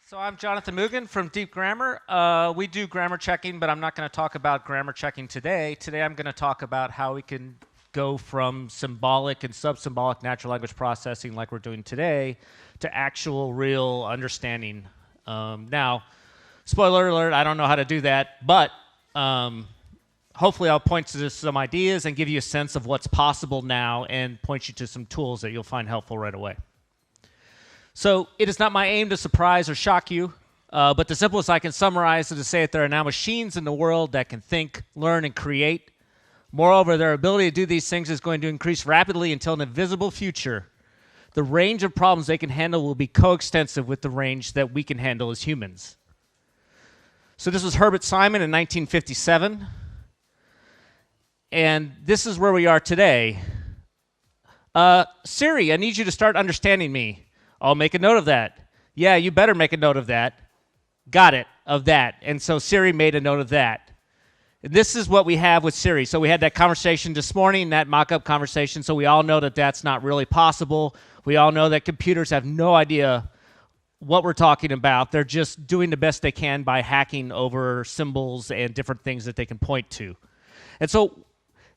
So I'm Jonathan Mugan from Deep Grammar. We do grammar checking, but I'm not going to talk about grammar checking today. Today I'm going to talk about how we can go from symbolic and sub-symbolic natural language processing like we're doing today to actual real understanding. Now, spoiler alert, I don't know how to do that, but hopefully I'll point to some ideas and give you a sense of what's possible now and point you to some tools that you'll find helpful right away. So it is not my aim to surprise or shock you, but the simplest I can summarize is to say that there are now machines in the world that can think, learn, and create. Moreover, their ability to do these things is going to increase rapidly until in the visible future. The range of problems they can handle will be coextensive with the range that we can handle as humans. So this was Herbert Simon in 1957, and this is where we are today. Siri, I need you to start understanding me. I'll make a note of that. Yeah, you better make a note of that. Got it, of that. And so Siri made a note of that. This is what we have with Siri. So we had that conversation this morning, that mock-up conversation, so we all know that that's not really possible. We all know that computers have no idea what we're talking about. They're just doing the best they can by hacking over symbols and different things that they can point to. And so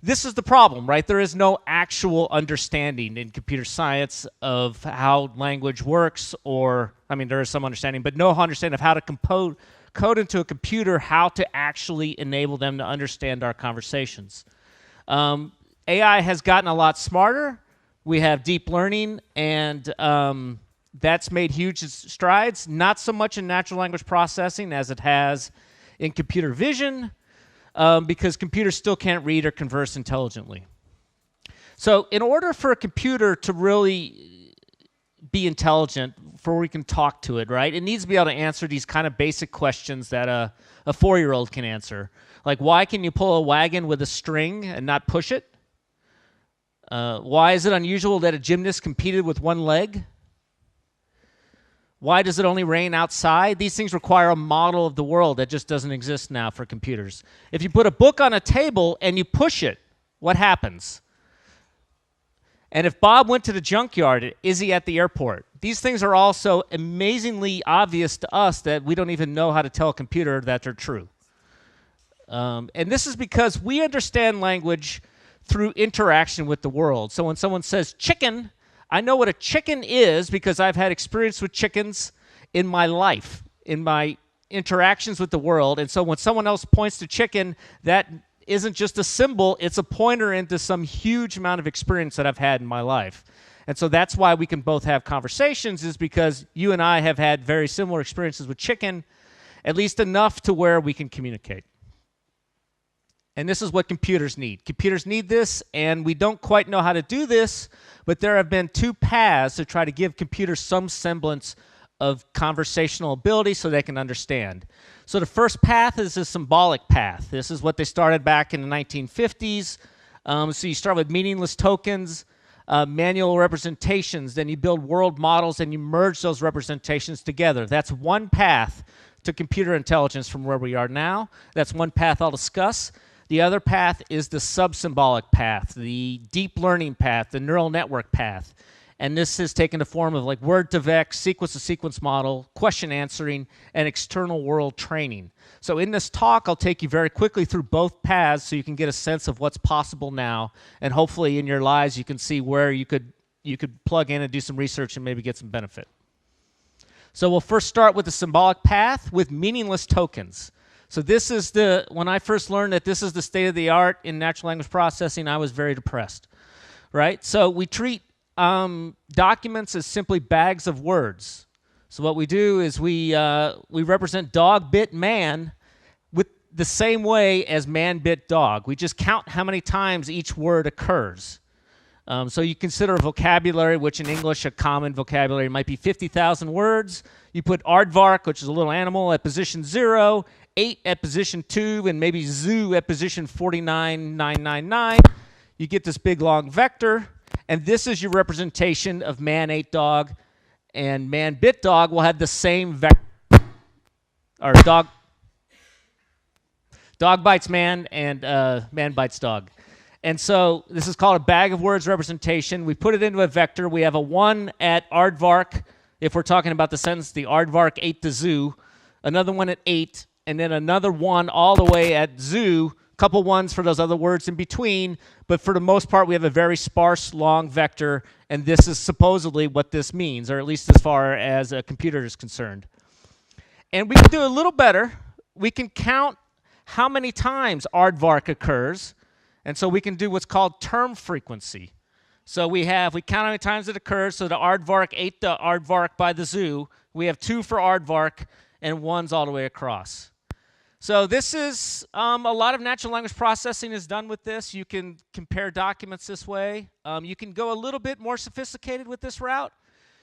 this is the problem, right? There is no actual understanding in computer science of how language works, or, I mean, there is some understanding, but no understanding of how to code into a computer how to actually enable them to understand our conversations. AI has gotten a lot smarter. We have deep learning, and that's made huge strides, not so much in natural language processing as it has in computer vision, because computers still can't read or converse intelligently. So in order for a computer to really be intelligent, for we can talk to it, right, it needs to be able to answer these kind of basic questions that a 4-year-old can answer. Like, why can you pull a wagon with a string and not push it? Why is it unusual that a gymnast competed with one leg? Why does it only rain outside? These things require a model of the world that just doesn't exist now for computers. If you put a book on a table and you push it, what happens? And if Bob went to the junkyard, is he at the airport? These things are also amazingly obvious to us that we don't even know how to tell a computer that they're true. And this is because we understand language through interaction with the world. So when someone says chicken, I know what a chicken is because I've had experience with chickens in my life, in my interactions with the world. And so when someone else points to chicken, that isn't just a symbol, it's a pointer into some huge amount of experience that I've had in my life. And so that's why we can both have conversations, is because you and I have had very similar experiences with chicken, at least enough to where we can communicate. And this is what computers need. Computers need this, and we don't quite know how to do this, but there have been two paths to try to give computers some semblance of conversational ability so they can understand. So the first path is a symbolic path. This is what they started back in the 1950s. So you start with meaningless tokens, manual representations, then you build world models, and you merge those representations together. That's one path to computer intelligence from where we are now. That's one path I'll discuss. The other path is the sub-symbolic path, the deep learning path, the neural network path. And this has taken the form of like word-to-vec, sequence-to-sequence model, question answering, and external world training. So in this talk, I'll take you very quickly through both paths so you can get a sense of what's possible now. And hopefully in your lives, you can see where you could plug in and do some research and maybe get some benefit. So we'll first start with the symbolic path with meaningless tokens. So this is when I first learned that this is the state of the art in natural language processing, I was very depressed, right? So we treat documents as simply bags of words. So what we do is we represent dog bit man with the same way as man bit dog. We just count how many times each word occurs. So you consider a vocabulary, which in English, a common vocabulary might be 50,000 words. You put aardvark, which is a little animal, at position 0, 8 at position 2, and maybe zoo at position 49,999. You get this big long vector, and this is your representation of man ate dog, and man bit dog will have the same vector, or dog bites man, and man bites dog. And so this is called a bag of words representation. We put it into a vector. We have a 1 at aardvark, if we're talking about the sentence, the aardvark ate the zoo, another one at 8, and then another one all the way at zoo, couple ones for those other words in between, but for the most part, we have a very sparse, long vector, and this is supposedly what this means, or at least as far as a computer is concerned. And we can do a little better. We can count how many times aardvark occurs, and so we can do what's called term frequency. So we count how many times it occurs, so the aardvark ate the aardvark by the zoo. We have 2 for aardvark, and 1's all the way across. So this is, a lot of natural language processing is done with this. You can compare documents this way. You can go a little bit more sophisticated with this route.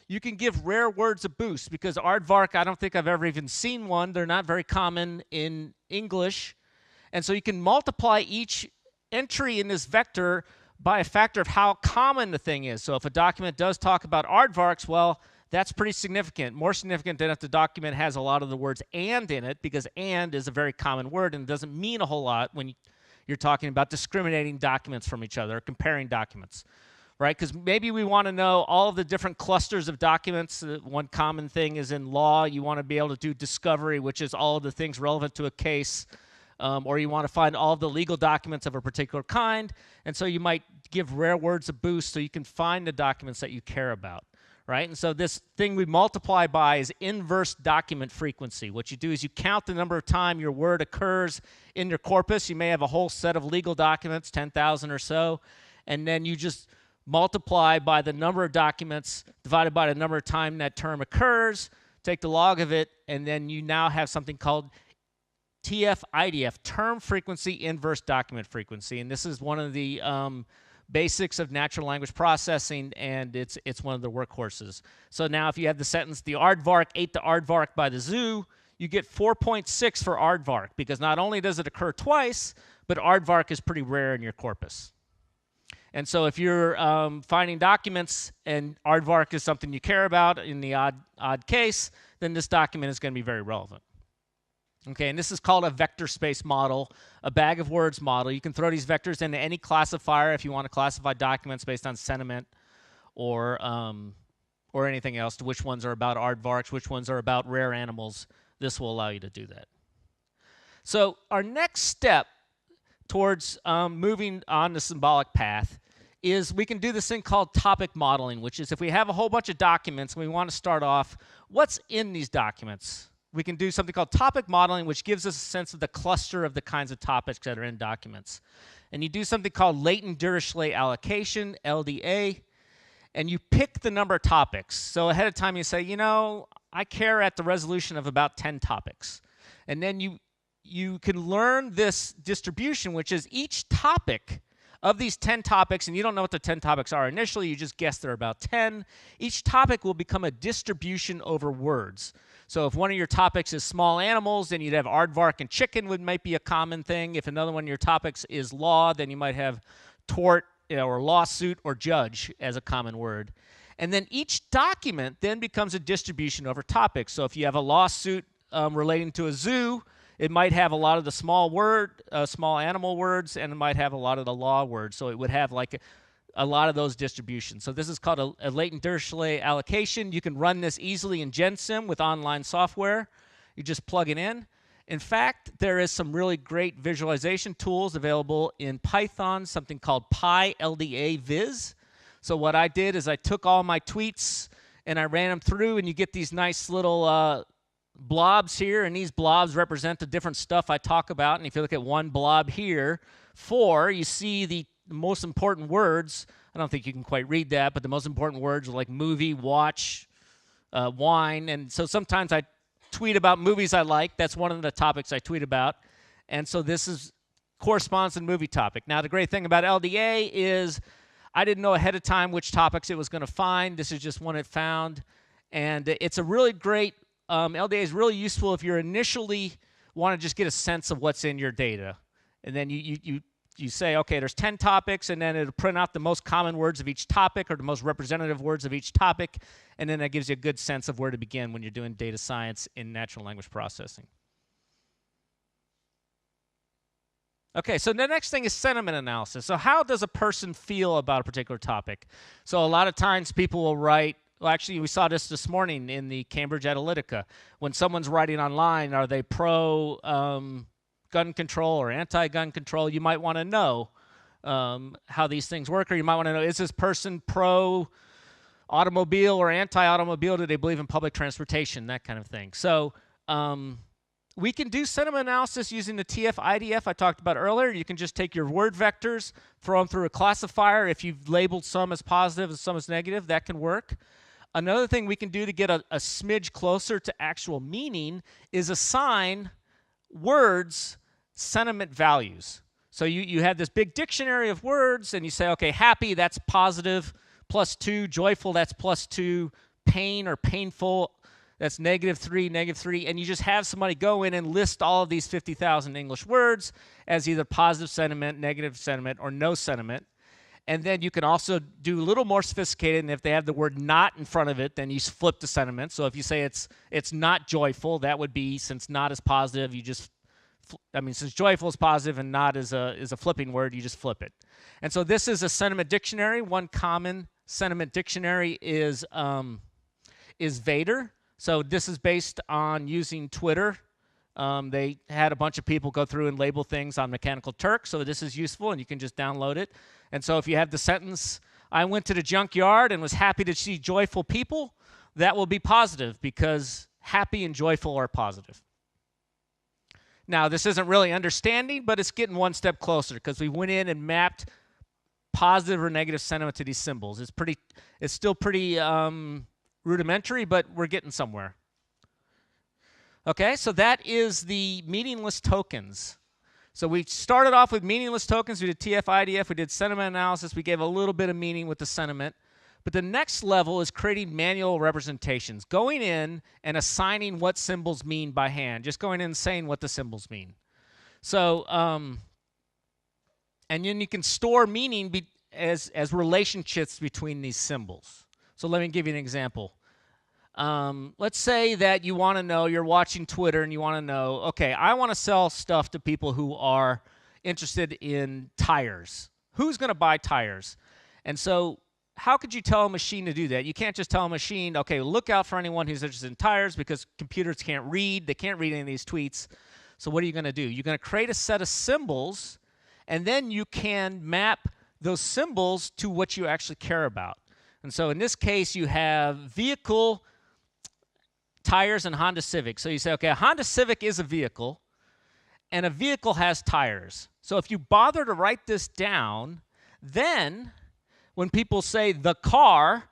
You can give rare words a boost, because aardvark, I don't think I've ever even seen one. They're not very common in English. And so you can multiply each entry in this vector by a factor of how common the thing is. So if a document does talk about aardvarks, well, that's pretty significant, more significant than if the document has a lot of the words "and" in it, because "and" is a very common word and doesn't mean a whole lot when you're talking about discriminating documents from each other, or comparing documents, right? Because maybe we want to know all of the different clusters of documents. One common thing is in law, you want to be able to do discovery, which is all of the things relevant to a case, or you want to find all of the legal documents of a particular kind, and so you might give rare words a boost so you can find the documents that you care about. Right? And so this thing we multiply by is inverse document frequency. What you do is you count the number of times your word occurs in your corpus. You may have a whole set of legal documents, 10,000 or so, and then you just multiply by the number of documents divided by the number of times that term occurs, take the log of it, and then you now have something called TF-IDF, term frequency inverse document frequency. And this is one of the basics of natural language processing, and it's one of the workhorses. So now if you have the sentence, the aardvark ate the aardvark by the zoo, you get 4.6 for aardvark, because not only does it occur twice, but aardvark is pretty rare in your corpus. And so if you're finding documents and aardvark is something you care about in the odd case, then this document is going to be very relevant. Okay, and this is called a vector space model, a bag of words model. You can throw these vectors into any classifier if you want to classify documents based on sentiment or anything else, to which ones are about aardvarks, which ones are about rare animals. This will allow you to do that. So our next step towards moving on the symbolic path is we can do this thing called topic modeling, which is if we have a whole bunch of documents and we want to start off, what's in these documents? We can do something called topic modeling, which gives us a sense of the cluster of the kinds of topics that are in documents. And you do something called latent Dirichlet allocation, LDA, and you pick the number of topics. So ahead of time you say, you know, I care at the resolution of about 10 topics. And then you can learn this distribution, which is each topic of these 10 topics, and you don't know what the 10 topics are initially, you just guess there are about 10. Each topic will become a distribution over words. So if one of your topics is small animals, then you'd have aardvark and chicken might be a common thing. If another one of your topics is law, then you might have tort, or lawsuit or judge as a common word. And then each document then becomes a distribution over topics. So if you have a lawsuit relating to a zoo, it might have a lot of the small animal words, and it might have a lot of the law words. So it would have like a lot of those distributions. So this is called a latent Dirichlet allocation. You can run this easily in GenSim with online software. You just plug it in. In fact, there is some really great visualization tools available in Python, something called PyLDA-Viz. So what I did is I took all my tweets and I ran them through, and you get these nice little blobs here, and these blobs represent the different stuff I talk about. And if you look at one blob here, 4, you see the most important words. I don't think you can quite read that, but the most important words are like movie, watch, wine. And so sometimes I tweet about movies I like. That's one of the topics I tweet about. And so this corresponds to the movie topic. Now, the great thing about LDA is I didn't know ahead of time which topics it was going to find. This is just one it found. And it's a really great LDA is really useful if you initially want to just get a sense of what's in your data. And then you say, okay, there's 10 topics, and then it'll print out the most common words of each topic or the most representative words of each topic, and then that gives you a good sense of where to begin when you're doing data science in natural language processing. Okay, so the next thing is sentiment analysis. So how does a person feel about a particular topic? So a lot of times people will write Well, actually, we saw this morning in the Cambridge Analytica. When someone's writing online, are they pro gun control or anti-gun control? You might want to know how these things work, or you might want to know, is this person pro automobile or anti-automobile? Do they believe in public transportation? That kind of thing. So we can do sentiment analysis using the TF-IDF I talked about earlier. You can just take your word vectors, throw them through a classifier. If you've labeled some as positive and some as negative, that can work. Another thing we can do to get a smidge closer to actual meaning is assign words sentiment values. So you have this big dictionary of words, and you say, okay, happy, that's positive, +2, joyful, that's +2, pain or painful, that's -3, and you just have somebody go in and list all of these 50,000 English words as either positive sentiment, negative sentiment, or no sentiment. And then you can also do a little more sophisticated, and if they have the word not in front of it, then you flip the sentiment. So if you say it's not joyful, that would be, since not is positive, you just, since joyful is positive and not is a flipping word, you just flip it. And so this is a sentiment dictionary. One common sentiment dictionary is Vader. So this is based on using Twitter. They had a bunch of people go through and label things on Mechanical Turk, so this is useful, and you can just download it. And so if you have the sentence, I went to the junkyard and was happy to see joyful people, that will be positive because happy and joyful are positive. Now, this isn't really understanding, but it's getting one step closer because we went in and mapped positive or negative sentiment to these symbols. It's still pretty rudimentary, but we're getting somewhere. Okay, so that is the meaningless tokens. So we started off with meaningless tokens. We did TF-IDF. We did sentiment analysis. We gave a little bit of meaning with the sentiment. But the next level is creating manual representations, going in and assigning what symbols mean by hand, just going in and saying what the symbols mean. So, and then you can store meaning as relationships between these symbols. So let me give you an example. Let's say that you want to know, you're watching Twitter and you want to know, okay, I want to sell stuff to people who are interested in tires. Who's going to buy tires? And so how could you tell a machine to do that? You can't just tell a machine, okay, look out for anyone who's interested in tires, because computers can't read. They can't read any of these tweets. So what are you going to do? You're going to create a set of symbols, and then you can map those symbols to what you actually care about. And so in this case, you have vehicle, tires, and Honda Civic. So you say, okay, a Honda Civic is a vehicle, and a vehicle has tires. So if you bother to write this down, then when people say the car,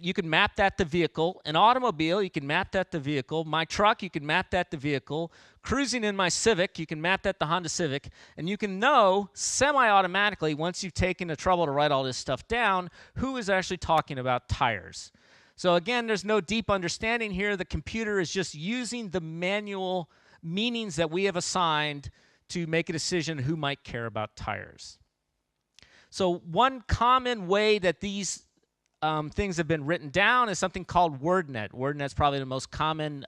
you can map that to vehicle. An automobile, you can map that to vehicle. My truck, you can map that to vehicle. Cruising in my Civic, you can map that to Honda Civic. And you can know semi-automatically, once you've taken the trouble to write all this stuff down, who is actually talking about tires. So again, there's no deep understanding here. The computer is just using the manual meanings that we have assigned to make a decision who might care about tires. So one common way that these things have been written down is something called WordNet. WordNet's probably the most common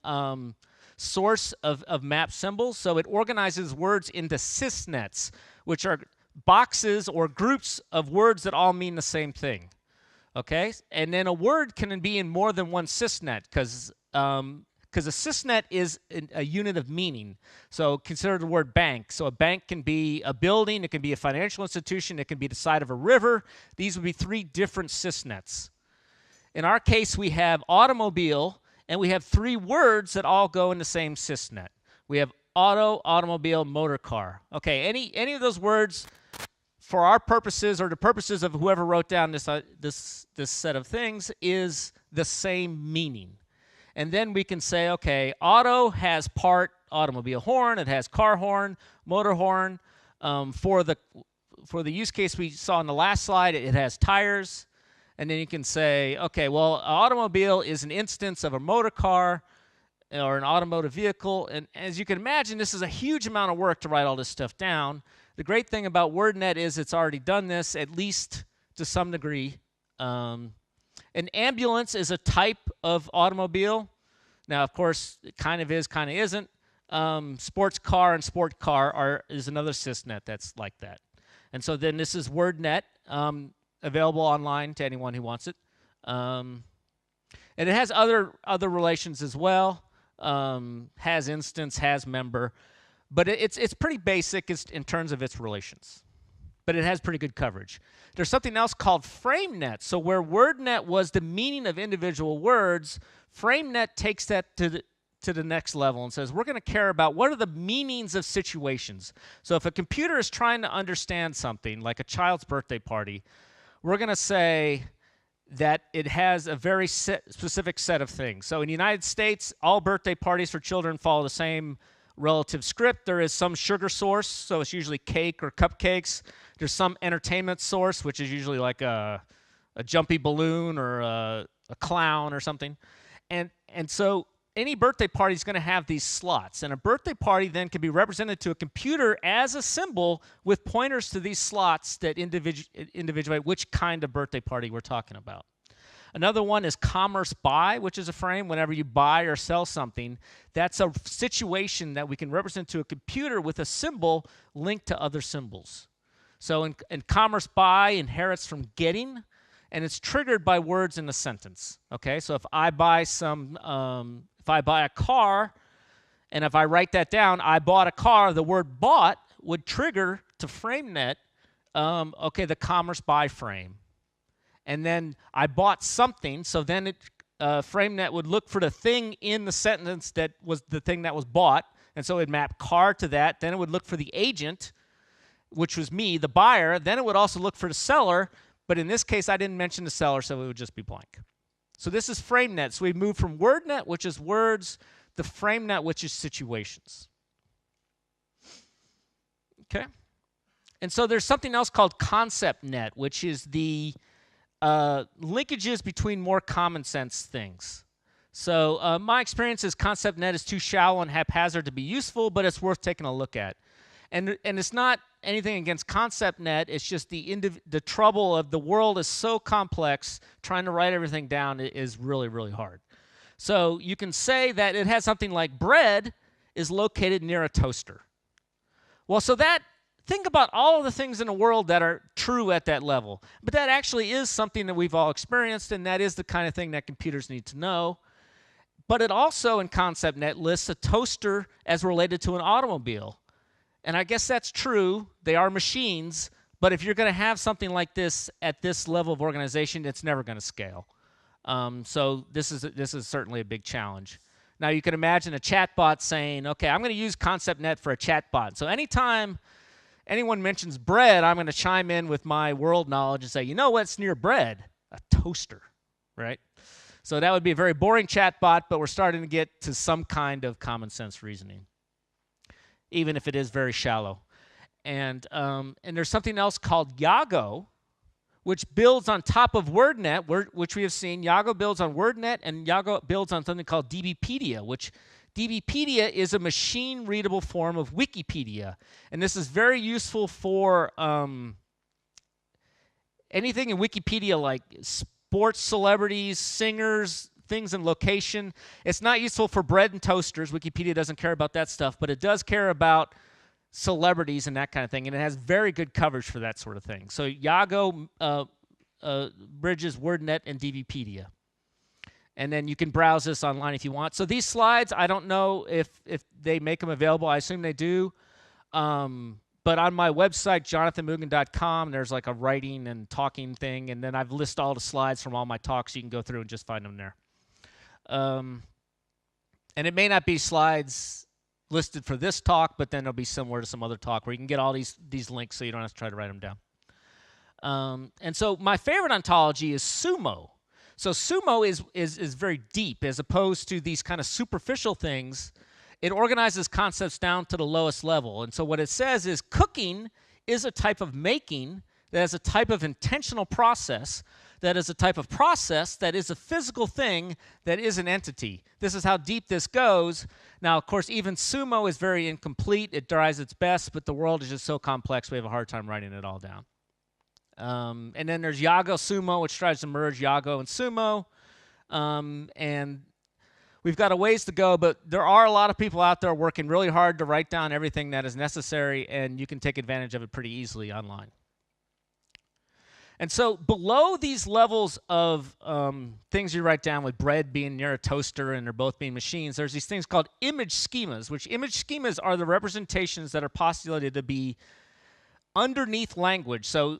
source of map symbols. So it organizes words into sysnets, which are boxes or groups of words that all mean the same thing. Okay? And then a word can be in more than one sysnet because a sysnet is a unit of meaning. So consider the word bank. So a bank can be a building, it can be a financial institution, it can be the side of a river. These would be three different sysnets. In our case, we have automobile, and we have three words that all go in the same sysnet. We have auto, automobile, motor car. Okay, any of those words, for our purposes or the purposes of whoever wrote down this set of things, is the same meaning. And then we can say, okay, auto has part automobile horn, it has car horn, motor horn. For the use case we saw in the last slide, it has tires. And then you can say, okay, well, an automobile is an instance of a motor car or an automotive vehicle. And as you can imagine, this is a huge amount of work to write all this stuff down. The great thing about WordNet is it's already done this, at least to some degree. An ambulance is a type of automobile. Now, of course, it kind of is, kind of isn't. Sports car and sport car is another sysnet that's like that. And so then this is WordNet, available online to anyone who wants it. And it has other relations as well. Has instance, has member, but it's pretty basic in terms of its relations. But it has pretty good coverage. There's something else called FrameNet. So where WordNet was the meaning of individual words, FrameNet takes that to the next level and says, we're going to care about what are the meanings of situations. So if a computer is trying to understand something, like a child's birthday party, we're going to say that it has a very specific set of things. So in the United States, all birthday parties for children follow the same relative script. There is some sugar source, so it's usually cake or cupcakes. There's some entertainment source, which is usually like a jumpy balloon or a clown or something. And so any birthday party is going to have these slots. And a birthday party then can be represented to a computer as a symbol with pointers to these slots that individuate which kind of birthday party we're talking about. Another one is commerce by, which is a frame. Whenever you buy or sell something, that's a situation that we can represent to a computer with a symbol linked to other symbols. So in commerce by inherits from getting, and it's triggered by words in a sentence. Okay, so if I buy a car, and if I write that down, I bought a car, the word bought would trigger to FrameNet, the commerce by frame. And then I bought something, so then FrameNet would look for the thing in the sentence that was the thing that was bought, and so it would map car to that. Then it would look for the agent, which was me, the buyer. Then it would also look for the seller, but in this case, I didn't mention the seller, so it would just be blank. So this is FrameNet. So we moved from WordNet, which is words, to FrameNet, which is situations. Okay? And so there's something else called ConceptNet, which is the linkages between more common sense things. So my experience is ConceptNet is too shallow and haphazard to be useful, but it's worth taking a look at. And it's not anything against ConceptNet. It's just the trouble of the world is so complex, trying to write everything down is really, really hard. So you can say that it has something like bread is located near a toaster. Well, so think about all of the things in the world that are true at that level. But that actually is something that we've all experienced, and that is the kind of thing that computers need to know. But it also, in ConceptNet, lists a toaster as related to an automobile. And I guess that's true. They are machines. But if you're going to have something like this at this level of organization, it's never going to scale. So this is certainly a big challenge. Now, you can imagine a chatbot saying, okay, I'm going to use ConceptNet for a chatbot. So anytime anyone mentions bread, I'm going to chime in with my world knowledge and say, you know what's near bread? A toaster, right? So that would be a very boring chatbot, but we're starting to get to some kind of common sense reasoning, even if it is very shallow. And there's something else called Yago, which builds on top of WordNet, which we have seen. Yago builds on WordNet, and Yago builds on something called DBpedia, which DBpedia is a machine-readable form of Wikipedia. And this is very useful for anything in Wikipedia like sports celebrities, singers, things in location. It's not useful for bread and toasters. Wikipedia doesn't care about that stuff, but it does care about celebrities and that kind of thing, and it has very good coverage for that sort of thing. So Yago bridges WordNet and DBpedia. And then you can browse this online if you want. So these slides, I don't know if they make them available. I assume they do. But on my website, jonathanmugan.com, there's like a writing and talking thing. And then I've listed all the slides from all my talks. You can go through and just find them there. And it may not be slides listed for this talk, but then it'll be similar to some other talk where you can get all these links so you don't have to try to write them down. And so my favorite ontology is Sumo. So Sumo is very deep as opposed to these kind of superficial things. It organizes concepts down to the lowest level. And so what it says is cooking is a type of making that is a type of intentional process that is a type of process that is a physical thing that is an entity. This is how deep this goes. Now, of course, even Sumo is very incomplete. It tries its best, but the world is just so complex we have a hard time writing it all down. And then there's Yago Sumo, which tries to merge Yago and Sumo. And we've got a ways to go, but there are a lot of people out there working really hard to write down everything that is necessary, and you can take advantage of it pretty easily online. And so below these levels of things you write down, with bread being near a toaster and they're both being machines, there's these things called image schemas, which image schemas are the representations that are postulated to be underneath language. So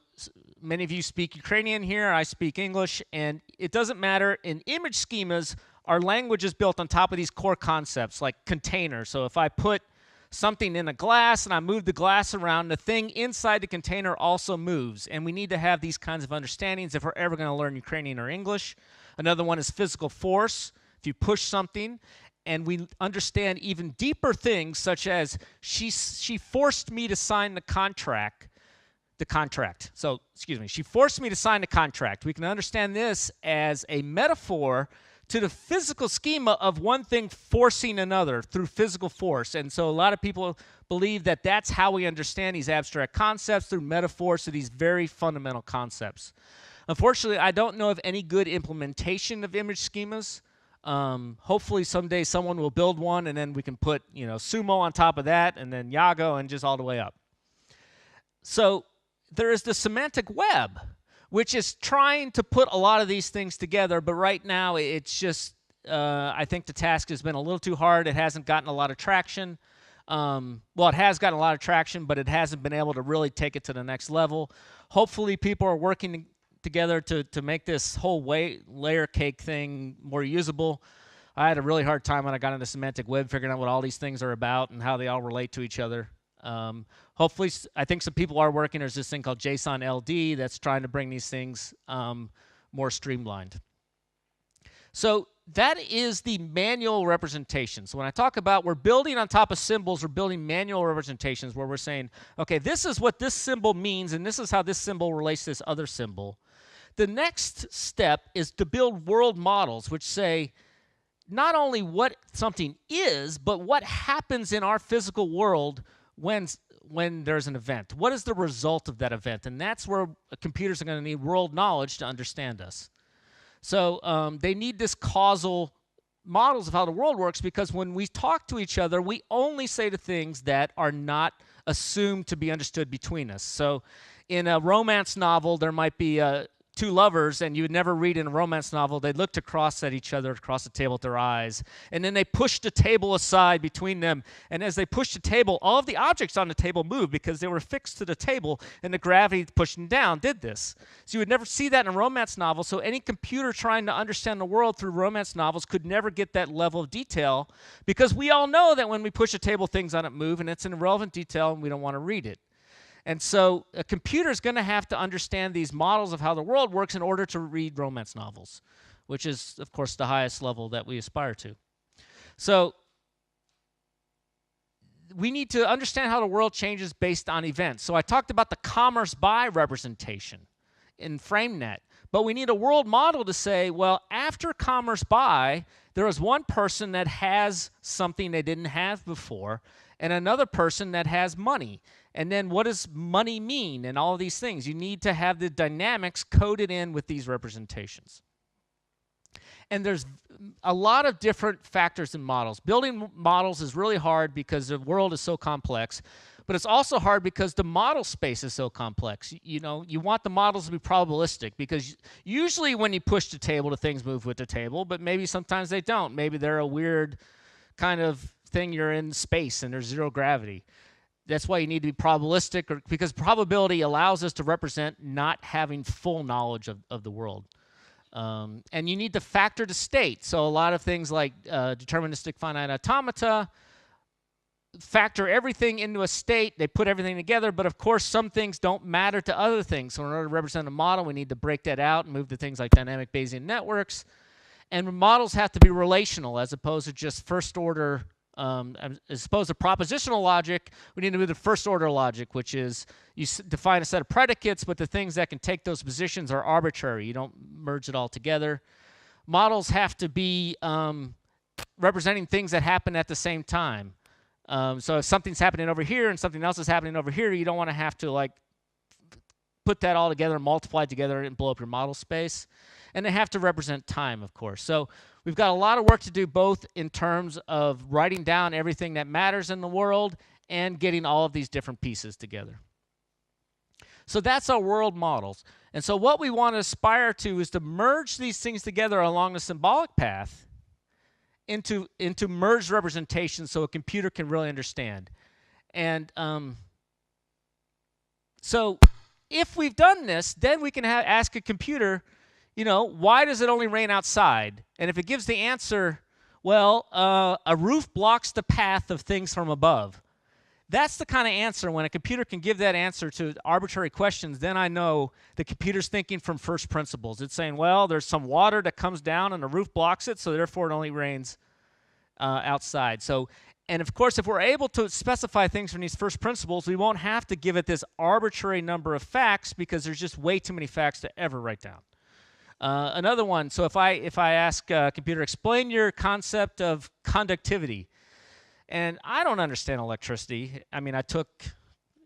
many of you speak Ukrainian here, I speak English, and it doesn't matter. In image schemas, our language is built on top of these core concepts like container. So if I put something in a glass and I move the glass around, the thing inside the container also moves. And we need to have these kinds of understandings if we're ever going to learn Ukrainian or English. Another one is physical force. If you push something, and we understand even deeper things, such as she forced me to sign the contract. So, excuse me, she forced me to sign the contract. We can understand this as a metaphor to the physical schema of one thing forcing another through physical force. And so a lot of people believe that that's how we understand these abstract concepts, through metaphors to these very fundamental concepts. Unfortunately, I don't know of any good implementation of image schemas. Hopefully someday someone will build one, and then we can put, sumo on top of that, and then Yago, and just all the way up. So there is the semantic web, which is trying to put a lot of these things together, but right now it's just, I think the task has been a little too hard. It hasn't gotten a lot of traction. Well, it has gotten a lot of traction, but it hasn't been able to really take it to the next level. Hopefully people are working together to make this whole layer cake thing more usable. I had a really hard time when I got into semantic web figuring out what all these things are about and how they all relate to each other. Hopefully, I think some people are working. There's this thing called JSON LD that's trying to bring these things more streamlined. So that is the manual representation. So when I talk about we're building on top of symbols, we're building manual representations where we're saying, okay, this is what this symbol means, and this is how this symbol relates to this other symbol. The next step is to build world models, which say not only what something is, but what happens in our physical world when there's an event. What is the result of that event? And that's where computers are going to need world knowledge to understand us. So they need this causal models of how the world works, because when we talk to each other, we only say the things that are not assumed to be understood between us. So in a romance novel, there might be two lovers, and you would never read in a romance novel, they looked across at each other, across the table with their eyes, and then they pushed the table aside between them, and as they pushed the table, all of the objects on the table moved because they were fixed to the table, and the gravity pushing down did this. So you would never see that in a romance novel, so any computer trying to understand the world through romance novels could never get that level of detail, because we all know that when we push a table, things on it move, and it's an irrelevant detail, and we don't want to read it. And so a computer is going to have to understand these models of how the world works in order to read romance novels, which is, of course, the highest level that we aspire to. So we need to understand how the world changes based on events. So I talked about the commerce by representation in FrameNet, but we need a world model to say, well, after commerce by, there is one person that has something they didn't have before, and another person that has money. And then what does money mean and all of these things? You need to have the dynamics coded in with these representations. And there's a lot of different factors in models. Building models is really hard because the world is so complex, but it's also hard because the model space is so complex. You want the models to be probabilistic, because usually when you push the table, the things move with the table, but maybe sometimes they don't. Maybe they're a weird kind of thing, you're in space and there's zero gravity. That's why you need to be probabilistic, because probability allows us to represent not having full knowledge of the world. And you need to factor the state. So a lot of things like deterministic finite automata factor everything into a state. They put everything together, but of course some things don't matter to other things. So in order to represent a model, we need to break that out and move to things like dynamic Bayesian networks. And models have to be relational as opposed to just first order. As opposed to propositional logic, we need to move to first order logic, which is you define a set of predicates, but the things that can take those positions are arbitrary. You don't merge it all together. Models have to be representing things that happen at the same time. So if something's happening over here and something else is happening over here, you don't want to have to put that all together and multiply together and blow up your model space. And they have to represent time, of course. So we've got a lot of work to do, both in terms of writing down everything that matters in the world and getting all of these different pieces together. So that's our world models. And so what we want to aspire to is to merge these things together along the symbolic path into merged representation so a computer can really understand. And so if we've done this, then we can ask a computer, why does it only rain outside? And if it gives the answer, well, a roof blocks the path of things from above. That's the kind of answer. When a computer can give that answer to arbitrary questions, then I know the computer's thinking from first principles. It's saying, well, there's some water that comes down and the roof blocks it, so therefore it only rains outside. And of course, if we're able to specify things from these first principles, we won't have to give it this arbitrary number of facts because there's just way too many facts to ever write down. Another one, so if I ask a computer, explain your concept of conductivity. And I don't understand electricity. I mean, I took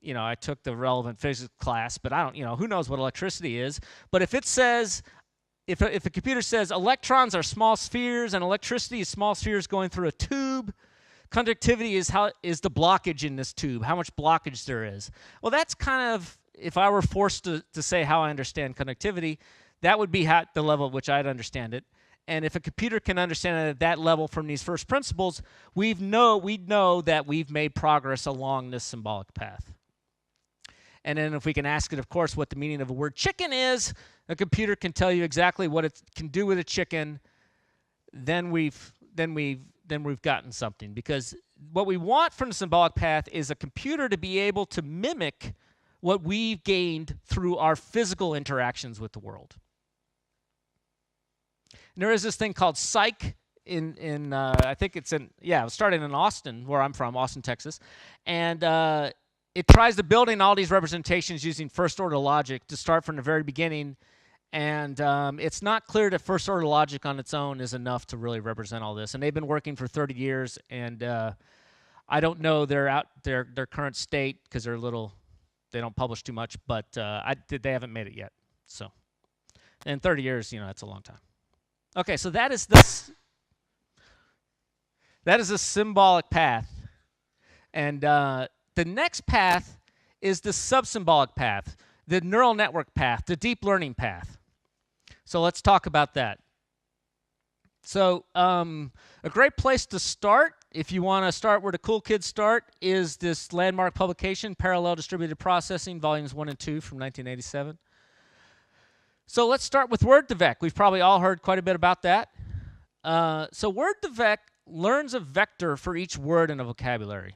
the relevant physics class, but I don't, who knows what electricity is. But if it says, if a computer says electrons are small spheres and electricity is small spheres going through a tube, conductivity is the blockage in this tube, how much blockage there is. Well, that's kind of, if I were forced to say how I understand conductivity, that would be the level at which I'd understand it. And if a computer can understand it at that level from these first principles, we'd know that we've made progress along this symbolic path. And then if we can ask it, of course, what the meaning of the word chicken is, a computer can tell you exactly what it can do with a chicken. Then we've gotten something, because what we want from the symbolic path is a computer to be able to mimic what we've gained through our physical interactions with the world. And there is this thing called psych I think it was started in Austin, where I'm from, Austin, Texas, and it tries to build in all these representations using first-order logic to start from the very beginning. And it's not clear that first-order logic on its own is enough to really represent all this. And they've been working for 30 years, and I don't know their current state because they don't publish too much, but they haven't made it yet. So, in 30 years, that's a long time. Okay, so that is a symbolic path, and the next path is the subsymbolic path, the neural network path, the deep learning path. So let's talk about that. So a great place to start, if you want to start where the cool kids start, is this landmark publication, Parallel Distributed Processing, Volumes 1 and 2 from 1987. So let's start with Word2Vec. We've probably all heard quite a bit about that. So Word2Vec learns a vector for each word in a vocabulary.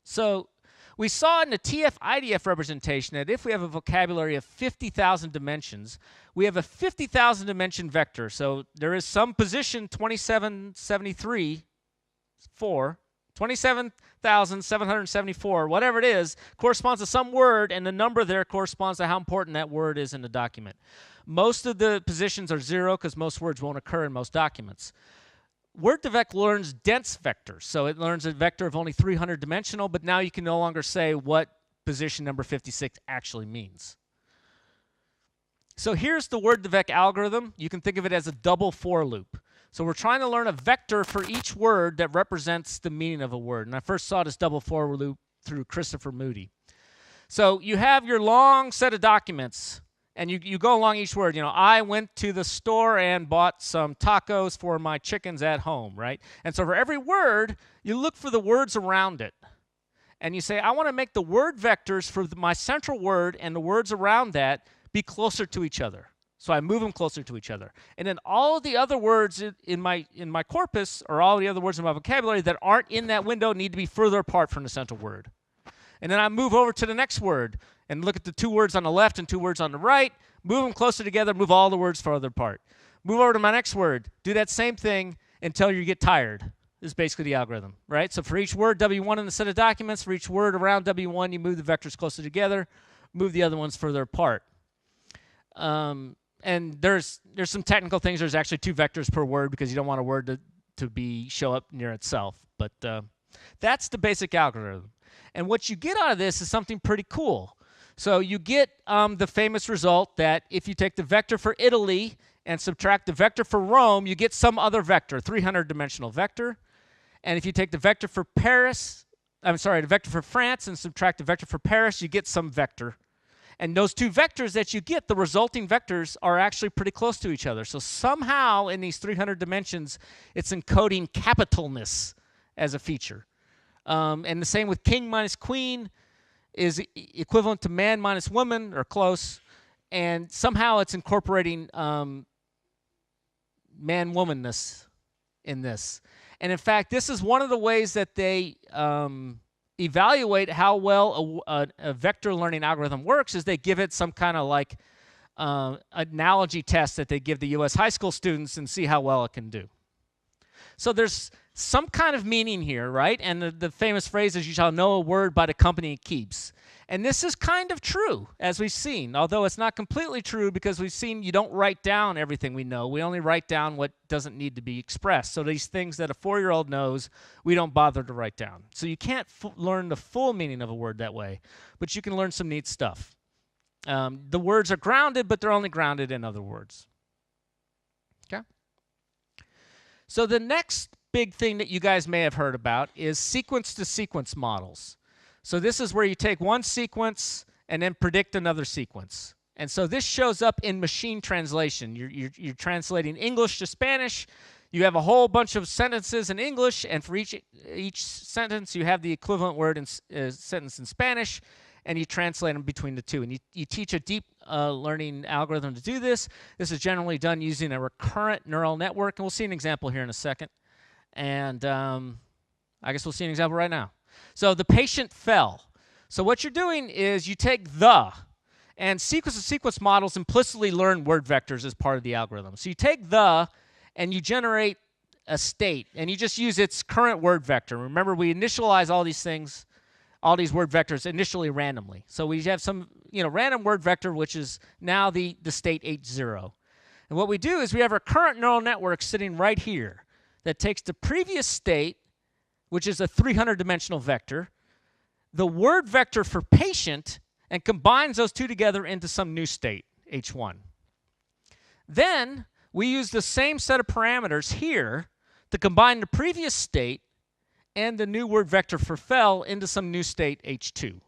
So we saw in the TF-IDF representation that if we have a vocabulary of 50,000 dimensions, we have a 50,000 dimension vector. So there is some position 27,774, whatever it is, corresponds to some word, and the number there corresponds to how important that word is in the document. Most of the positions are 0 because most words won't occur in most documents. Word2Vec learns dense vectors. So it learns a vector of only 300 dimensional, but now you can no longer say what position number 56 actually means. So here's the Word2Vec algorithm. You can think of it as a double for loop. So we're trying to learn a vector for each word that represents the meaning of a word. And I first saw this double for loop through Christopher Moody. So you have your long set of documents, and you go along each word. I went to the store and bought some tacos for my chickens at home, right? And so for every word, you look for the words around it. And you say, I want to make the word vectors for my central word and the words around that be closer to each other. So I move them closer to each other. And then all of the other words in my corpus, or all the other words in my vocabulary that aren't in that window, need to be further apart from the central word. And then I move over to the next word and look at the 2 words on the left and 2 words on the right, move them closer together, move all the words farther apart. Move over to my next word, do that same thing until you get tired, is basically the algorithm, right? So for each word, W1 in the set of documents, for each word around W1, you move the vectors closer together, move the other ones further apart. And there's some technical things. There's actually 2 vectors per word because you don't want a word to show up near itself. But that's the basic algorithm. And what you get out of this is something pretty cool. So you get the famous result that if you take the vector for Italy and subtract the vector for Rome, you get some other vector, 300-dimensional vector. And if you take the vector for the vector for France and subtract the vector for Paris, you get some vector. And those two vectors that you get, the resulting vectors, are actually pretty close to each other. So somehow in these 300 dimensions, it's encoding capitalness as a feature. And the same with king minus queen is equivalent to man minus woman, or close. And somehow it's incorporating man-womanness in this. And in fact, this is one of the ways that they evaluate how well a vector learning algorithm works, is they give it some kind of like analogy test that they give the US high school students and see how well it can do. So there's some kind of meaning here, right? And the famous phrase is, you shall know a word by the company it keeps. And this is kind of true, as we've seen, although it's not completely true, because we've seen you don't write down everything we know. We only write down what doesn't need to be expressed. So these things that a 4-year-old knows, we don't bother to write down. So you can't learn the full meaning of a word that way, but you can learn some neat stuff. The words are grounded, but they're only grounded in other words. Okay? So the next big thing that you guys may have heard about is sequence-to-sequence models. So this is where you take one sequence and then predict another sequence. And so this shows up in machine translation. You're translating English to Spanish. You have a whole bunch of sentences in English, and for each sentence you have the equivalent word in sentence in Spanish, and you translate them between the two. And you teach a deep learning algorithm to do this. This is generally done using a recurrent neural network, and we'll see an example here in a second. And I guess we'll see an example right now. So the patient fell. So what you're doing is you take the, and sequence-to-sequence models implicitly learn word vectors as part of the algorithm. So you take the, and you generate a state, and you just use its current word vector. Remember, we initialize all these things, all these word vectors initially randomly. So we have some, random word vector, which is now the state H0. And what we do is we have our current neural network sitting right here that takes the previous state, which is a 300-dimensional vector, the word vector for patient, and combines those two together into some new state, H1. Then we use the same set of parameters here to combine the previous state and the new word vector for fell into some new state, H2.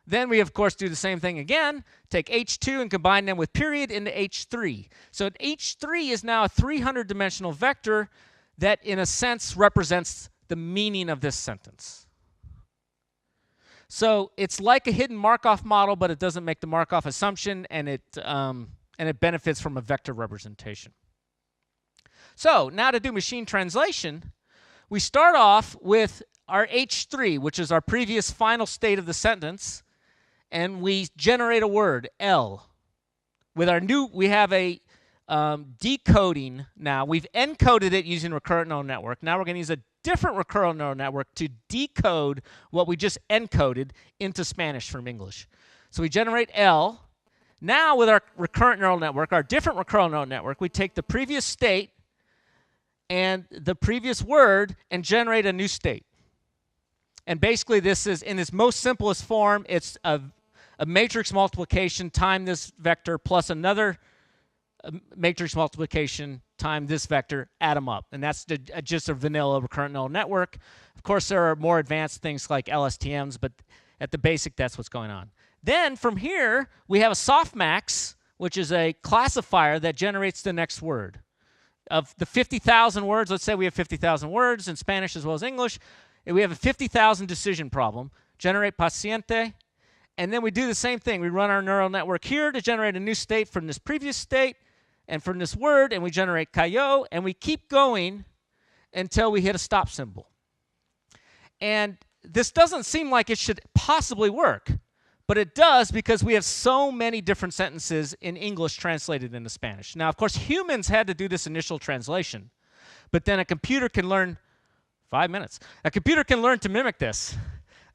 Then we, of course, do the same thing again, take H2 and combine them with period into H3. So H3 is now a 300-dimensional vector that, in a sense, represents the meaning of this sentence. So it's like a hidden Markov model, but it doesn't make the Markov assumption, and it benefits from a vector representation. So now to do machine translation, we start off with our H3, which is our previous final state of the sentence, and we generate a word, L. With our new, we have a decoding now. We've encoded it using recurrent neural network. Now we're going to use a different recurrent neural network to decode what we just encoded into Spanish from English. So we generate L. Now with our recurrent neural network, our different recurrent neural network, we take the previous state and the previous word and generate a new state. And basically this is, in its most simplest form, it's a matrix multiplication time this vector plus another matrix multiplication time this vector, add them up. And that's just a vanilla recurrent neural network. Of course, there are more advanced things like LSTMs, but at the basic, that's what's going on. Then from here, we have a softmax, which is a classifier that generates the next word. Of the 50,000 words, let's say we have 50,000 words in Spanish as well as English, and we have a 50,000 decision problem, generate paciente, and then we do the same thing. We run our neural network here to generate a new state from this previous state, and from this word, and we generate cayó, and we keep going until we hit a stop symbol. And this doesn't seem like it should possibly work, but it does because we have so many different sentences in English translated into Spanish. Now, of course, humans had to do this initial translation, but then a computer can learn, 5 minutes, a computer can learn to mimic this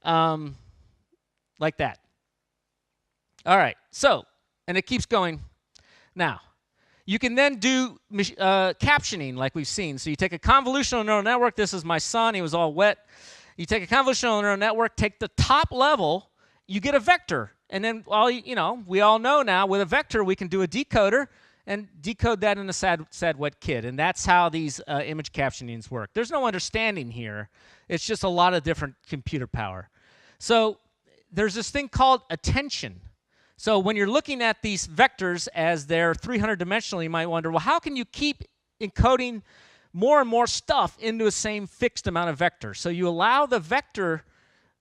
like that. All right, so, and it keeps going. Now, you can then do captioning like we've seen. So you take a convolutional neural network. This is my son. He was all wet. You take a convolutional neural network, take the top level, you get a vector. And then, we all know now with a vector we can do a decoder and decode that in a sad wet kid. And that's how these image captionings work. There's no understanding here. It's just a lot of different computer power. So there's this thing called attention. So when you're looking at these vectors as they're 300-dimensional, you might wonder, well, how can you keep encoding more and more stuff into the same fixed amount of vectors? So you allow the vector,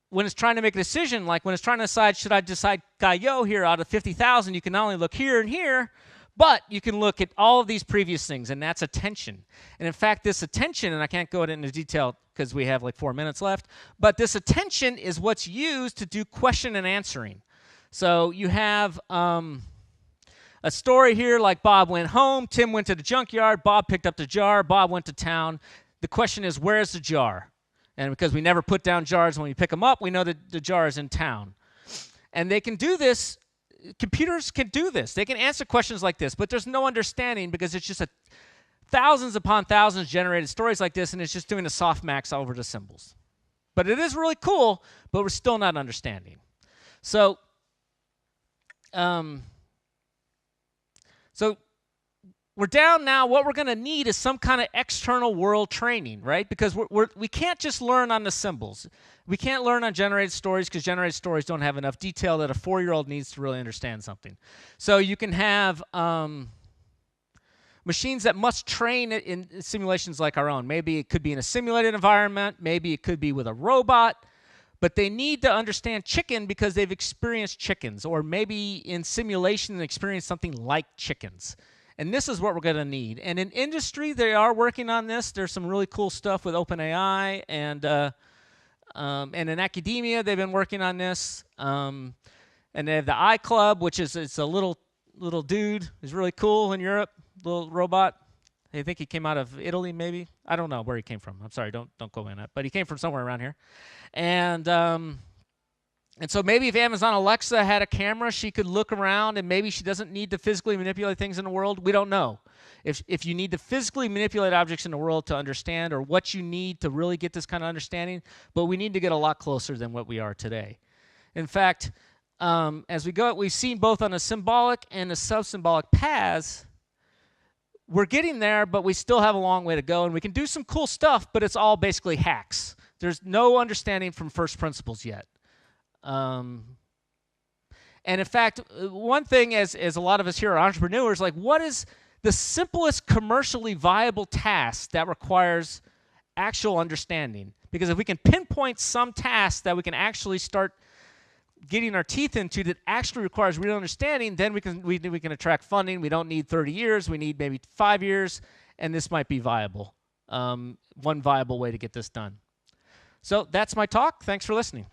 when it's trying to make a decision, like when it's trying to decide, should I decide Gaio here out of 50,000, you can not only look here and here, but you can look at all of these previous things, and that's attention. And in fact, this attention, and I can't go into detail because we have like 4 minutes left, but this attention is what's used to do question and answering. So you have a story here like Bob went home, Tim went to the junkyard, Bob picked up the jar, Bob went to town. The question is, where's the jar? And because we never put down jars when we pick them up, we know that the jar is in town. And they can do this. Computers can do this. They can answer questions like this, but there's no understanding because it's just thousands upon thousands generated stories like this, and it's just doing a softmax over the symbols. But it is really cool, but we're still not understanding. So, we're down now. What we're going to need is some kind of external world training, right? Because we can't just learn on the symbols. We can't learn on generated stories because generated stories don't have enough detail that a 4-year-old needs to really understand something. So you can have machines that must train it in simulations like our own. Maybe it could be in a simulated environment. Maybe it could be with a robot. But they need to understand chicken because they've experienced chickens, or maybe in simulation they experienced something like chickens. And this is what we're going to need. And in industry, they are working on this. There's some really cool stuff with OpenAI, and in academia, they've been working on this. And they have the iClub, which is it's a little dude. He's really cool in Europe, little robot. I think he came out of Italy, maybe. I don't know where he came from. I'm sorry, don't go in it. But he came from somewhere around here. And so maybe if Amazon Alexa had a camera, she could look around, and maybe she doesn't need to physically manipulate things in the world. We don't know. If you need to physically manipulate objects in the world to understand, or what you need to really get this kind of understanding, but we need to get a lot closer than what we are today. In fact, as we go, we've seen both on the symbolic and the sub-symbolic paths. We're getting there, but we still have a long way to go, and we can do some cool stuff, but it's all basically hacks. There's no understanding from first principles yet. And in fact, one thing as a lot of us here are entrepreneurs, like, what is the simplest commercially viable task that requires actual understanding? Because if we can pinpoint some task that we can actually start getting our teeth into that actually requires real understanding, then we can attract funding. We don't need 30 years. We need maybe 5 years, and this might be viable. One viable way to get this done. So that's my talk. Thanks for listening.